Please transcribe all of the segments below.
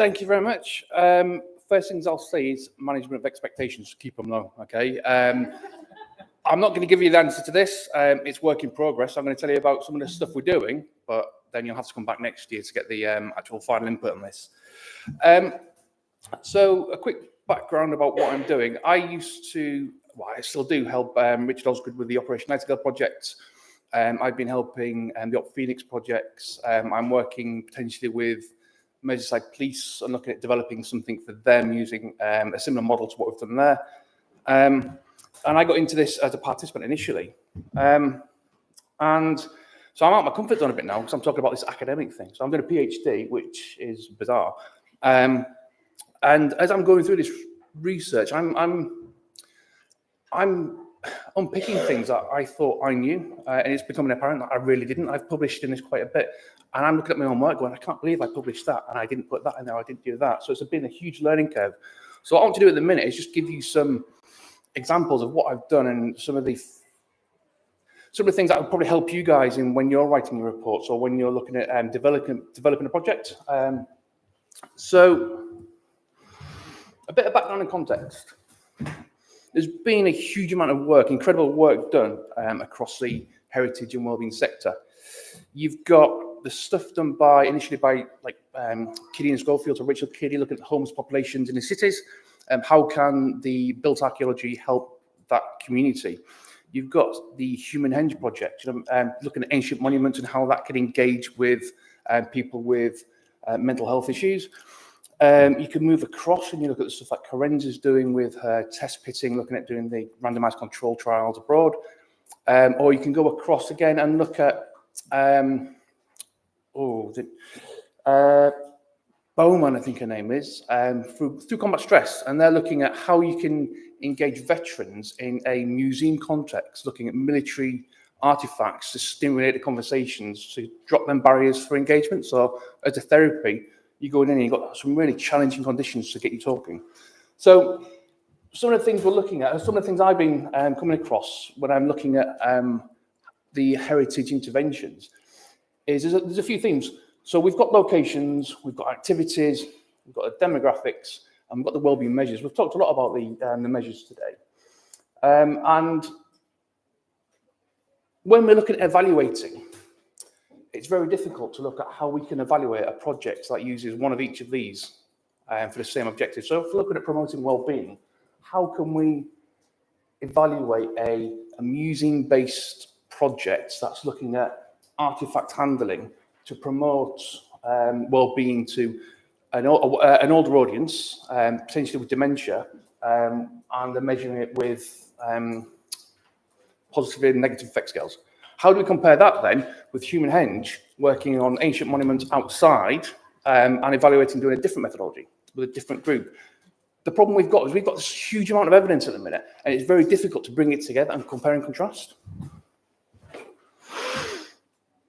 Thank you very much. First things I'll say is management of expectations. Keep them low, okay? I'm not going to give you the answer to this. It's work in progress. I'm going to tell you about some of the stuff we're doing, but then you'll have to come back next year to get the actual final input on this. So a quick background about what I'm doing. I used to, well, I still do help Richard Osgood with the Operation Nightingale project. I've been helping the Op Phoenix projects. I'm working potentially with Merseyside Police and looking at developing something for them using a similar model to what we've done there. And I got into this as a participant initially. And so I'm out of my comfort zone a bit now because I'm talking about this academic thing. So I'm doing a PhD, which is bizarre. And as I'm going through this research, I'm unpicking things that I thought I knew, and it's becoming apparent that I really didn't. I've published in this quite a bit, and I'm looking at my own work going, I can't believe I published that, and I didn't put that in there, I didn't do that. So it's been a huge learning curve. So what I want to do at the minute is just give you some examples of what I've done and some of the things that would probably help you guys in when you're writing your reports or when you're looking at developing a project. So a bit of background and context. There's been a huge amount of work, incredible work done across the heritage and wellbeing sector. You've got the stuff done initially by Kiddy and Schofield or Richard Kiddy looking at homeless populations in the cities. How can the built archaeology help that community? You've got the Human Henge project, looking at ancient monuments and how that can engage with people with mental health issues. You can move across and you look at the stuff that Karen's is doing with her test pitting, looking at doing the randomized control trials abroad. Or you can go across again and look at Bowman, I think her name is, through combat stress. And they're looking at how you can engage veterans in a museum context, looking at military artifacts to stimulate the conversations, to drop them barriers for engagement. So as a therapy, you go in and you've got some really challenging conditions to get you talking. So some of the things we're looking at, some of the things I've been coming across when I'm looking at the heritage interventions is there's a few things. So we've got locations, we've got activities, we've got the demographics, and we've got the wellbeing measures. We've talked a lot about the measures today. And when we're looking at evaluating, it's very difficult to look at how we can evaluate a project that uses one of each of these for the same objective. So if we're looking at promoting wellbeing, how can we evaluate a museum-based project that's looking at artifact handling to promote well-being to an older audience, potentially with dementia, and they're measuring it with positive and negative effect scales. How do we compare that then with Human Henge working on ancient monuments outside and evaluating doing a different methodology with a different group? The problem we've got is we've got this huge amount of evidence at the minute, and it's very difficult to bring it together and compare and contrast.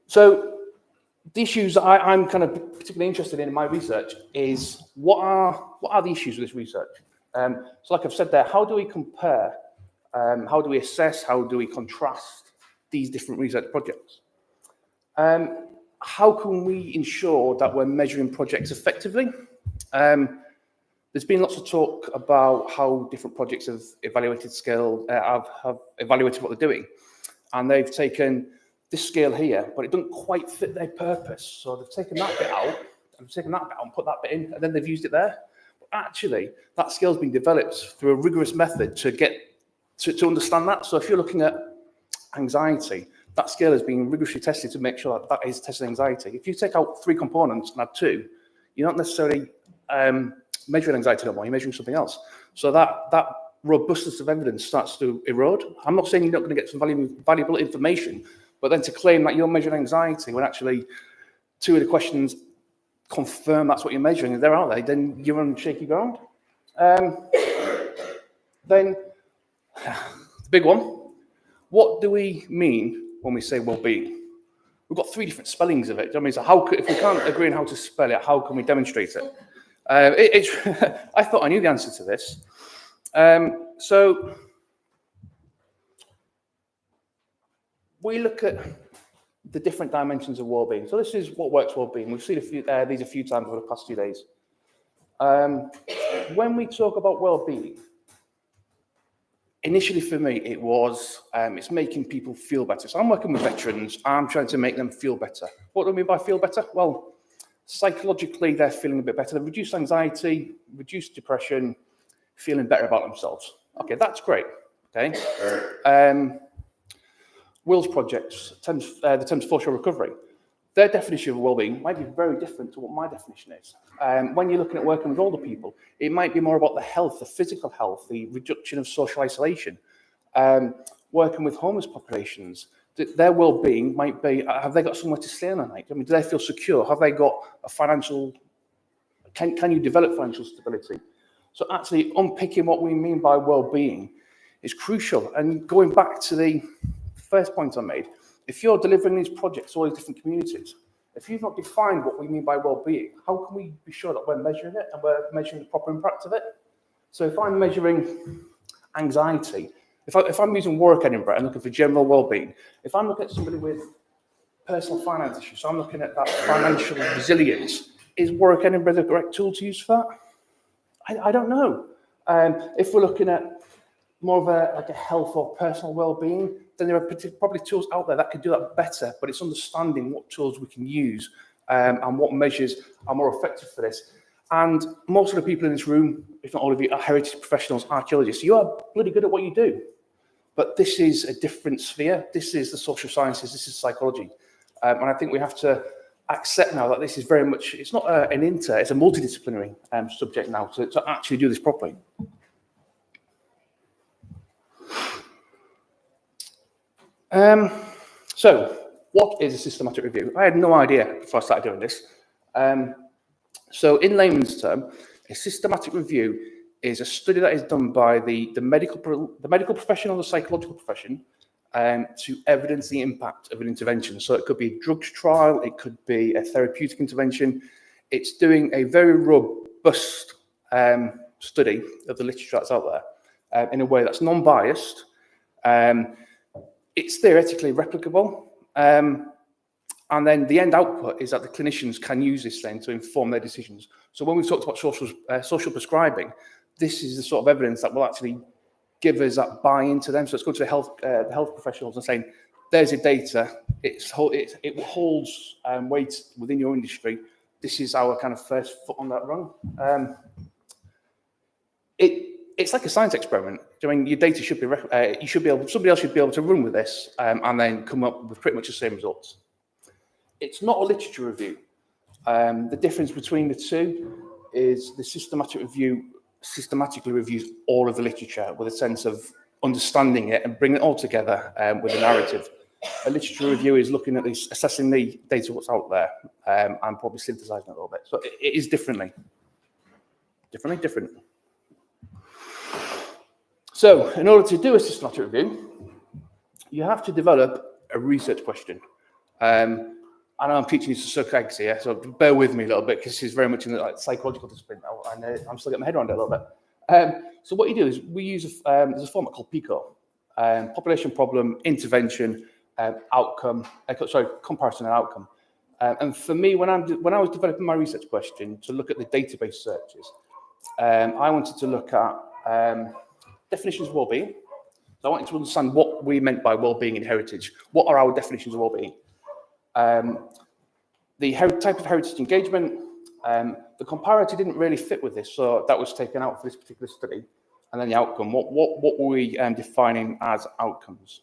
So the issues that I'm kind of particularly interested in my research is what are the issues with this research? So like I've said there, how do we compare? How do we assess? How do we contrast these different research projects? How can we ensure that we're measuring projects effectively? There's been lots of talk about how different projects have evaluated scale, have evaluated what they're doing, and they've taken this scale here, but it doesn't quite fit their purpose. So they've taken that bit out, and put that bit in, and then they've used it there. But actually, that scale's been developed through a rigorous method to get to understand that. So if you're looking at anxiety, that scale has been rigorously tested to make sure that is testing anxiety. If you take out 3 components and add 2, you're not necessarily measuring anxiety no more, you're measuring something else. So that robustness of evidence starts to erode. I'm not saying you're not going to get some valuable information, but then to claim that you're measuring anxiety when actually 2 of the questions confirm that's what you're measuring, and there are they, then you're on shaky ground. Then the big one, what do we mean when we say well-being? We've got 3 different spellings of it. I mean, so if we can't agree on how to spell it, how can we demonstrate it? I thought I knew the answer to this. So we look at the different dimensions of well-being. So this is what works well-being. We've seen these a few times over the past few days. When we talk about well-being, initially for me, it's making people feel better. So I'm working with veterans. I'm trying to make them feel better. What do I mean by feel better? Well, psychologically, they're feeling a bit better. They've reduced anxiety, reduced depression, feeling better about themselves. Okay, that's great. Okay. Will's projects, the Thames Foreshore Recovery, their definition of well-being might be very different to what my definition is. When you're looking at working with older people, it might be more about the health, the physical health, the reduction of social isolation. Working with homeless populations, their well-being might be, have they got somewhere to stay on a night? I mean, do they feel secure? Have they got a financial, can you develop financial stability? So actually unpicking what we mean by well-being is crucial. And going back to the first point I made, if you're delivering these projects to all these different communities, if you've not defined what we mean by well-being, how can we be sure that we're measuring it and we're measuring the proper impact of it? So if I'm measuring anxiety, if I'm using Warwick Edinburgh and looking for general well-being, if I'm looking at somebody with personal finance issues, so I'm looking at that financial resilience, is Warwick Edinburgh the correct tool to use for that? I don't know. If we're looking at more of a health or personal well-being, then there are probably tools out there that could do that better, but it's understanding what tools we can use and what measures are more effective for this. And most of the people in this room, if not all of you, are heritage professionals, archaeologists. You are bloody good at what you do, but this is a different sphere. This is the social sciences, this is psychology. And I think we have to accept now that this is very much, it's not it's a multidisciplinary subject now to actually do this properly. So what is a systematic review? I had no idea before I started doing this. So in layman's term, a systematic review is a study that is done by the medical profession or the psychological profession to evidence the impact of an intervention. So it could be a drugs trial, it could be a therapeutic intervention. It's doing a very robust study of the literature that's out there in a way that's non-biased. It's theoretically replicable. And then the end output is that the clinicians can use this then to inform their decisions. So when we've talked about social prescribing, this is the sort of evidence that will actually give us that buy-in to them. So it's going to the health professionals and saying, there's your data, it holds weight within your industry. This is our kind of first foot on that run. It's like a science experiment. I mean, your data should be, somebody else should be able to run with this and then come up with pretty much the same results. It's not a literature review. The difference between the two is the systematic review systematically reviews all of the literature with a sense of understanding it and bringing it all together with a narrative. A literature review is looking at this, assessing the data what's out there and probably synthesizing it a little bit. So it is different. So in order to do a systematic review, you have to develop a research question. I know I'm teaching you to suck eggs here, so bear with me a little bit because this is very much in the psychological discipline now, and I'm still getting my head around it a little bit. So what you do is we use there's a format called PICO, population problem, intervention, outcome, comparison and outcome. And for me, when I was developing my research question to look at the database searches, I wanted to look at definitions of well-being. So I wanted to understand what we meant by well-being and heritage. What are our definitions of well-being? The type of heritage engagement, the comparator didn't really fit with this, so that was taken out for this particular study. And then the outcome, what were we defining as outcomes?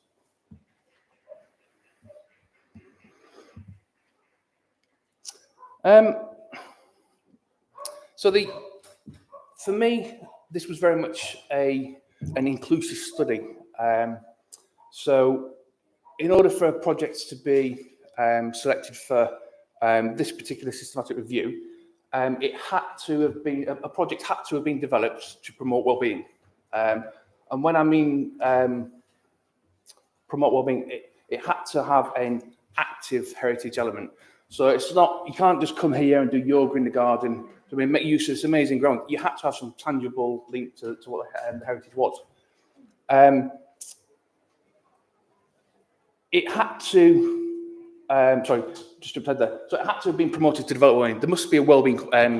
For me, this was very much an inclusive study. So in order for projects to be selected for this particular systematic review, a project had to have been developed to promote well-being. And when I mean promote well-being, it had to have an active heritage element. So it's not, you can't just come here and do yoga in the garden. I mean, make use of this amazing ground. You had to have some tangible link to what the heritage was. It had to, just jumped ahead there. So it had to have been promoted to develop well-being. There must be a well-being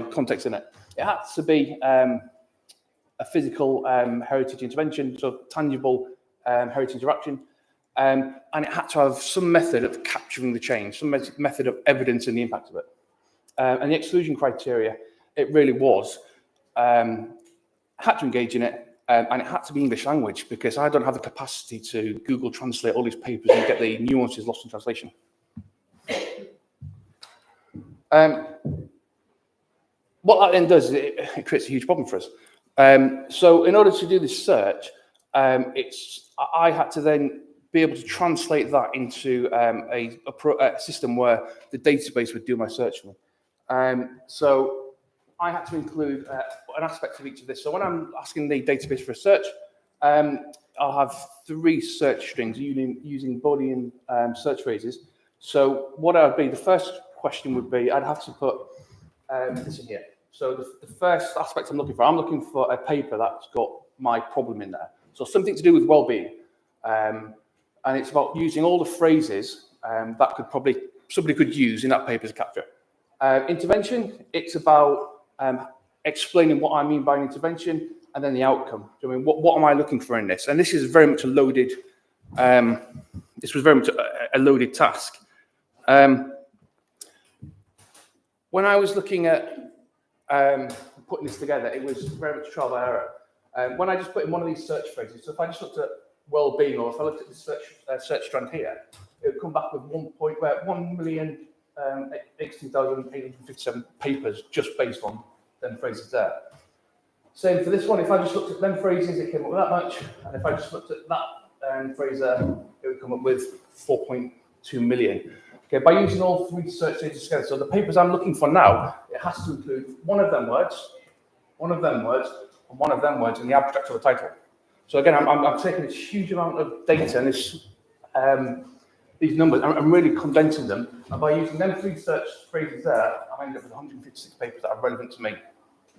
context in it. it had to be a physical heritage intervention, so tangible heritage interaction, and it had to have some method of capturing the change, some method of evidencing the impact of it. And the exclusion criteria, it really was, had to engage in it, and it had to be English language, because I don't have the capacity to Google Translate all these papers and get the nuances lost in translation. What that then does is it creates a huge problem for us. So in order to do this search, I had to then be able to translate that into a system where the database would do my search for me. So I had to include an aspect of each of this. So when I'm asking the database for a search, I'll have 3 search strings using Boolean search phrases. So what I would be, the first question would be, I'd have to put this in here. So the first aspect I'm looking for a paper that's got my problem in there. So something to do with well-being. And it's about using all the phrases that somebody could use in that paper to capture. Intervention, it's about explaining what I mean by an intervention and then the outcome. So, I mean, what am I looking for in this? And this is very much a loaded, this was very much a loaded task. When I was looking at putting this together, it was very much trial by error. When I just put in one of these search phrases, so if I just looked at well-being, or if I looked at the search strand here, it would come back with 1,018,857 papers just based on them phrases there. Same for this one. If I just looked at them phrases, it came up with that much. And if I just looked at that phrase there, it would come up with 4.2 million. Okay, by using all 3 search data together, so the papers I'm looking for now, it has to include one of them words, and one of them words in the abstract or the title. So again, I'm taking this huge amount of data and these numbers, I'm really condensing them. And by using them 3 search phrases there, I end up with 156 papers that are relevant to me.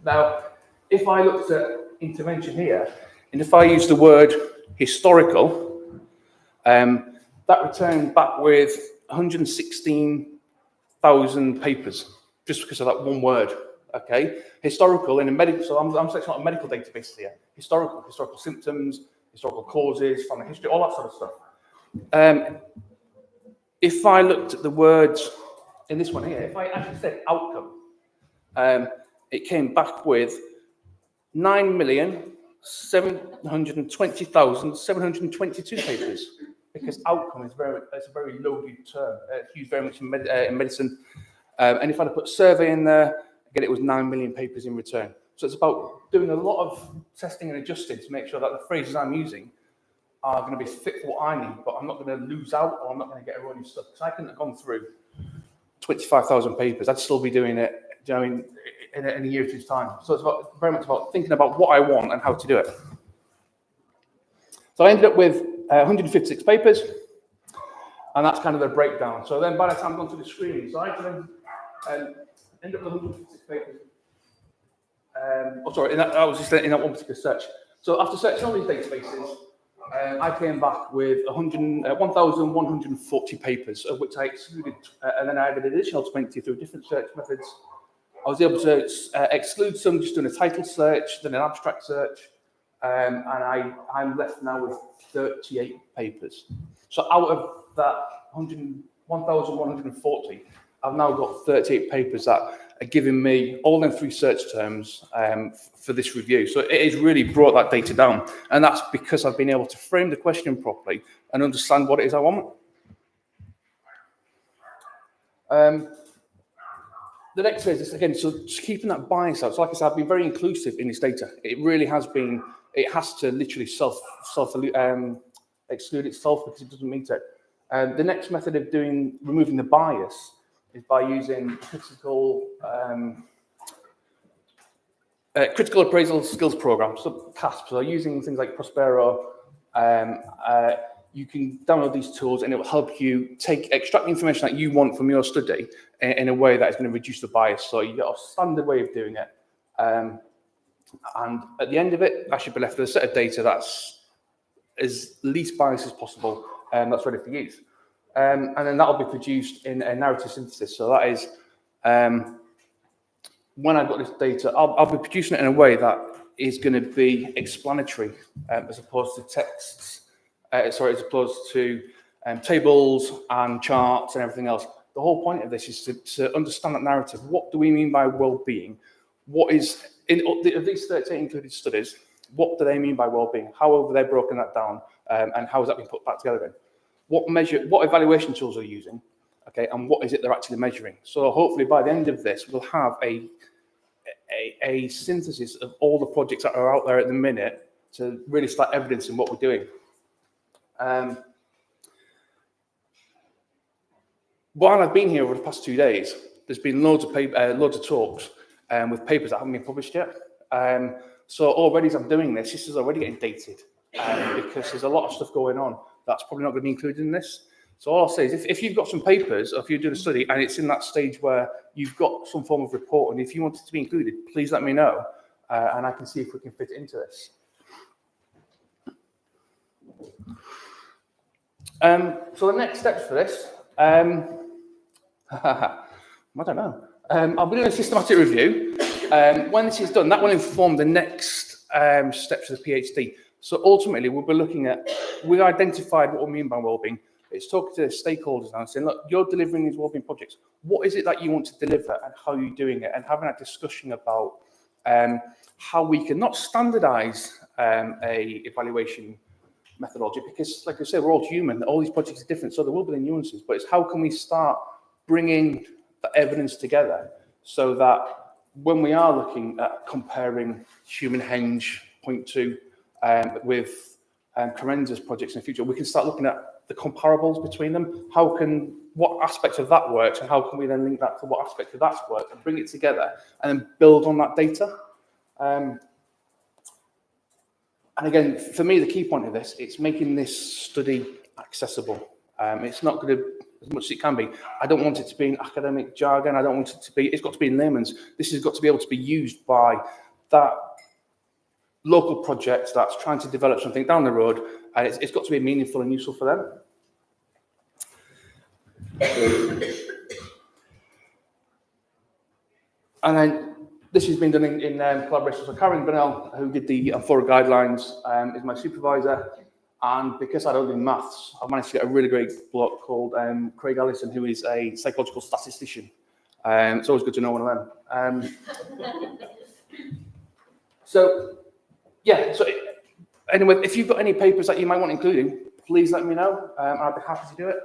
Now, if I looked at intervention here, and if I use the word historical, that returned back with 116,000 papers, just because of that one word. Okay, historical in a medical, so I'm searching on a medical database here. Historical symptoms, historical causes, family history, all that sort of stuff. If I looked at the words in this one here, if I actually said outcome, it came back with 9,720,722 papers, because outcome is it's a very loaded term. It's used very much in medicine. And if I'd put survey in there, again, it was 9 million papers in return. So it's about doing a lot of testing and adjusting to make sure that the phrases I'm using are going to be fit for what I need, but I'm not going to lose out, or I'm not going to get erroneous stuff. Because I couldn't have gone through 25,000 papers. I'd still be doing it, in a year or two's time. So it's very much about thinking about what I want and how to do it. So I ended up with 156 papers, and that's kind of the breakdown. So then by the time I've gone through the screening, so I can end up with 156 papers. I was just in that one particular search. So after searching all these databases, I came back with 1,140 papers, of which I excluded, and then I added an additional 20 through different search methods. I was able to exclude some just doing a title search, then an abstract search, and I'm left now with 38 papers. So out of that 1,140, I've now got 38 papers that are giving me all them 3 search terms for this review. So it has really brought that data down. And that's because I've been able to frame the question properly and understand what it is I want. The next phase is, again, so just keeping that bias out. So like I said, I've been very inclusive in this data. It really has been, it has to literally exclude itself because it doesn't meet it. The next method of removing the bias is by using critical appraisal skills programs, so CASP. So using things like Prospero, you can download these tools and it will help you extract the information that you want from your study in a way that is going to reduce the bias. So you get a standard way of doing it. And at the end of it, I should be left with a set of data that's as least biased as possible, and that's ready for use. And then that'll be produced in a narrative synthesis. So that is when I've got this data, I'll be producing it in a way that is going to be explanatory as opposed to texts, as opposed to tables and charts and everything else. The whole point of this is to understand that narrative. What do we mean by well-being? What is, of these 13 included studies, what do they mean by well-being? How have they broken that down? And how has that been put back together in? What evaluation tools are they using? Okay, and what is it they're actually measuring? So hopefully by the end of this, we'll have a synthesis of all the projects that are out there at the minute to really start evidencing what we're doing. While I've been here over the past 2 days, there's been loads of talks with papers that haven't been published yet. So already as I'm doing this is already getting dated because there's a lot of stuff going on that's probably not going to be included in this. So all I'll say is if you've got some papers, or if you're doing a study and it's in that stage where you've got some form of report, and if you want it to be included, please let me know, and I can see if we can fit it into this. So the next steps for this, I don't know. I'll be doing a systematic review. When this is done, that will inform the next steps of the PhD. So ultimately, we'll be looking at, we identified what we mean by wellbeing. It's talking to the stakeholders now and saying, look, you're delivering these wellbeing projects. What is it that you want to deliver and how are you doing it? And having a discussion about how we can not standardize a evaluation methodology, because like I said, we're all human, all these projects are different, so there will be the nuances, but it's how can we start bringing the evidence together so that when we are looking at comparing Human Henge Point 2 with Karen's projects in the future, we can start looking at the comparables between them. What aspect of that works, and how can we then link that to what aspect of that's worked and bring it together and then build on that data? And again, for me, the key point of this, it's making this study accessible. It's not going to, as much as it can be, I don't want it to be in academic jargon. I don't want it to be, it's got to be in layman's. This has got to be able to be used by that local project that's trying to develop something down the road, and it's got to be meaningful and useful for them. And then this has been done in collaboration. So Karen Burnell, who did the Amphora guidelines, is my supervisor. And because I don't do maths, I've managed to get a really great bloke called Craig Allison, who is a psychological statistician. It's always good to know one of them. So anyway, if you've got any papers that you might want including, please let me know. I'd be happy to do it.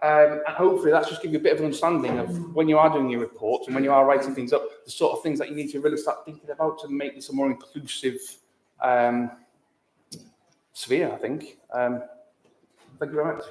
And hopefully that's just give you a bit of an understanding of when you are doing your reports and when you are writing things up, the sort of things that you need to really start thinking about to make this a more inclusive sphere, I think. Thank you very much.